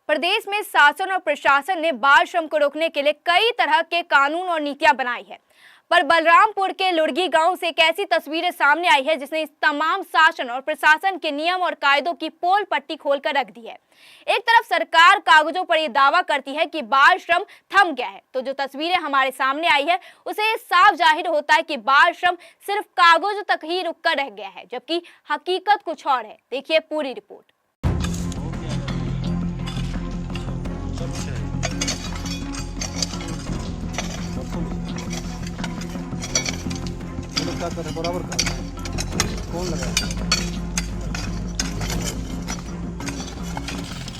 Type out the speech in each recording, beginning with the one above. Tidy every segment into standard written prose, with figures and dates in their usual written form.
प्रदेश में शासन और प्रशासन ने बाल श्रम को रोकने के लिए कई तरह के कानून और नीतियां बनाई है, पर बलरामपुर के लुड़गी गांव से एक ऐसी तस्वीरें सामने आई है जिसने इस तमाम शासन और प्रशासन के नियम और कायदों की पोल पट्टी खोलकर रख दी है। एक तरफ सरकार कागजों पर यह दावा करती है कि बाल श्रम थम गया है, तो जो तस्वीरें हमारे सामने आई है उसे साफ जाहिर होता है कि बाल श्रम सिर्फ कागजों तक ही रुककर रह गया है, जबकि हकीकत कुछ और है। देखिए पूरी रिपोर्ट। क्या कर रहे बराबर कौन लगा?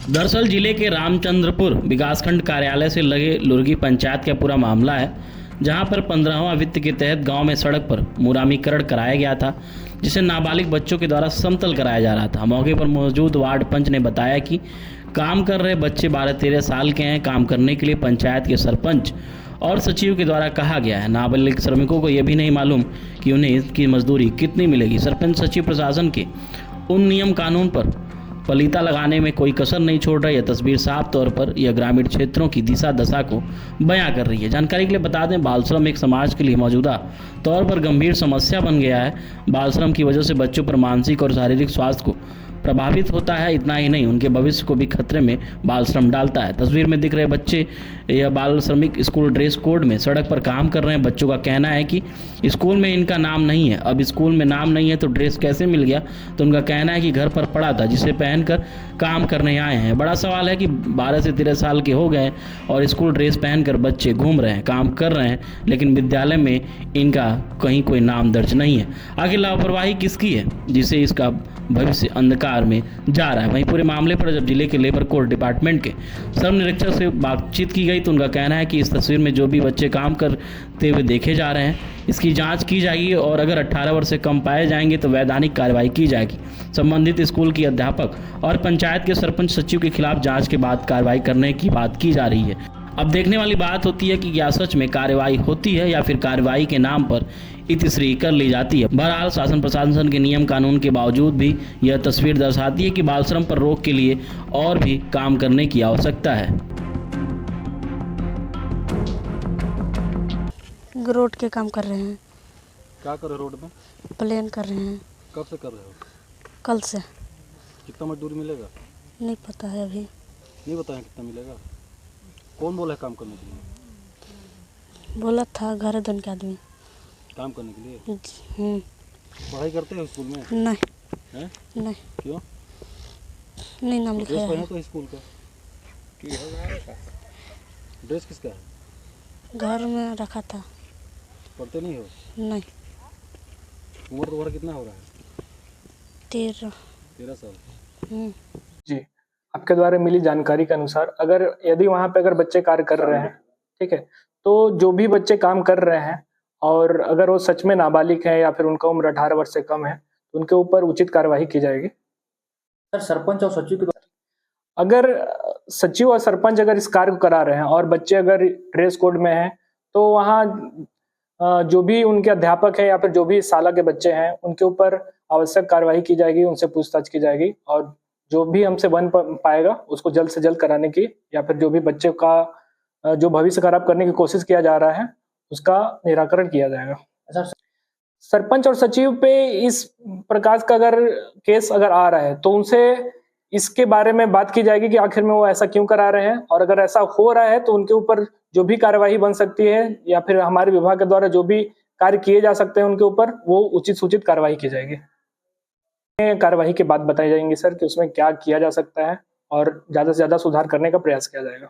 दरअसल जिले के रामचंद्रपुर विकासखंड कार्यालय से लगे लुड़गी पंचायत का पूरा मामला है, जहां पर 15वां वित्त के तहत गांव में सड़क पर मुरामीकरण कराया गया था, जिसे नाबालिग बच्चों के द्वारा समतल कराया जा रहा था। मौके पर मौजूद वार्ड पंच ने बताया कि काम कर रहे बच्चे 12-13 साल के हैं। काम करने के लिए पंचायत के सरपंच और सचिव के द्वारा कहा गया है। नाबालिग श्रमिकों को यह भी नहीं मालूम कि उन्हें इसकी मजदूरी कितनी मिलेगी। सरपंच सचिव प्रशासन के उन नियम कानून पर पलीता लगाने में कोई कसर नहीं छोड़ रहा। यह तस्वीर साफ तौर पर यह ग्रामीण क्षेत्रों की दिशा दशा को बयां कर रही है। जानकारी के लिए बता दें, बाल श्रम एक समाज के लिए मौजूदा तौर पर गंभीर समस्या बन गया है। बाल श्रम की वजह से बच्चों पर मानसिक और शारीरिक स्वास्थ्य को प्रभावित होता है। इतना ही नहीं, उनके भविष्य को भी खतरे में बाल श्रम डालता है। तस्वीर में दिख रहे बच्चे यह बाल श्रमिक स्कूल ड्रेस कोड में सड़क पर काम कर रहे हैं। बच्चों का कहना है कि स्कूल में इनका नाम नहीं है। अब स्कूल में नाम नहीं है तो ड्रेस कैसे मिल गया? तो उनका कहना है कि घर पर पड़ा था, जिसे पहनकर काम करने आए हैं। बड़ा सवाल है कि 12 से 13 साल के हो गए और स्कूल ड्रेस पहनकर बच्चे घूम रहे हैं, काम कर रहे हैं, लेकिन विद्यालय में इनका कहीं कोई नाम दर्ज नहीं है। आखिर लापरवाही किसकी है जिसे इसका भविष्य अंधकार में जा रहा है? वहीं पूरे मामले पर जब जिले के लेबर कोर्ट डिपार्टमेंट के श्रम निरीक्षक से बातचीत की गई तो उनका कहना है कि इस तस्वीर में जो भी बच्चे काम करते हुए देखे जा रहे हैं, इसकी जांच की जाएगी और अगर 18 वर्ष से कम पाए जाएंगे तो वैधानिक कार्रवाई की जाएगी। संबंधित स्कूल की अध्यापक और पंचायत के सरपंच सचिव के खिलाफ जांच के बाद कार्रवाई करने की बात की जा रही है। अब देखने वाली बात होती है कि क्या सच में कार्रवाई होती है या फिर कार्रवाई के नाम पर इतिश्री कर ली जाती है। बहरहाल शासन प्रशासन के नियम कानून के बावजूद भी यह तस्वीर दर्शाती है कि बाल श्रम पर रोक के लिए और भी काम करने की आवश्यकता है। रोड के काम कर रहे हैं। क्या कर रहे रोड में? प्लेन कर रहे हैं। कब से कर रहे हो? कल से। कितना मजदूरी मिलेगा? नहीं पता है अभी। नहीं बताया कितना मिलेगा? कौन बोला है काम करने के लिए? बोला था घर धन के आदमी काम करने के लिए। पढ़ाई करते हो स्कूल में? नहीं है? नहीं। क्यों? नहीं नाम लिखाया है। तो स्कूल का ड्रेस किसका है? घर में रखा था। पढ़ते नहीं हो? नहीं। उम्र तुम्हारा कितना हो रहा है? 13 साल। जी, आपके द्वारा मिली जानकारी के अनुसार यदि वहाँ पे बच्चे कार्य कर रहे हैं, ठीक है, तो जो भी बच्चे काम कर रहे हैं और अगर वो सच में नाबालिग हैं या फिर उनका उम्र 18 वर्ष से कम है तो उनके ऊपर उचित कार्यवाही की जाएगी। सर, सरपंच और सचिव के द्वारा अगर सचिव और सरपंच अगर इस कार्य को करा रहे हैं और बच्चे अगर ड्रेस कोड में हैं तो वहाँ जो भी उनके अध्यापक हैं या फिर जो भी साला के बच्चे हैं उनके ऊपर आवश्यक कार्यवाही की जाएगी, उनसे पूछताछ की जाएगी और जो भी हमसे बन पाएगा उसको जल्द से जल्द कराने की या फिर जो भी बच्चे का जो भविष्य खराब करने की कोशिश किया जा रहा है उसका निराकरण किया जाएगा। सरपंच और सचिव पे इस प्रकार का केस आ रहा है तो उनसे इसके बारे में बात की जाएगी कि आखिर में वो ऐसा क्यों करा रहे हैं और अगर ऐसा हो रहा है तो उनके ऊपर जो भी कार्यवाही बन सकती है या फिर हमारे विभाग के द्वारा जो भी कार्य किए जा सकते हैं उनके ऊपर वो उचित सूचित कार्रवाई की जाएगी। कार्यवाही के बाद बताई जाएंगी सर कि उसमें क्या किया जा सकता है और ज्यादा से ज्यादा सुधार करने का प्रयास किया जाएगा।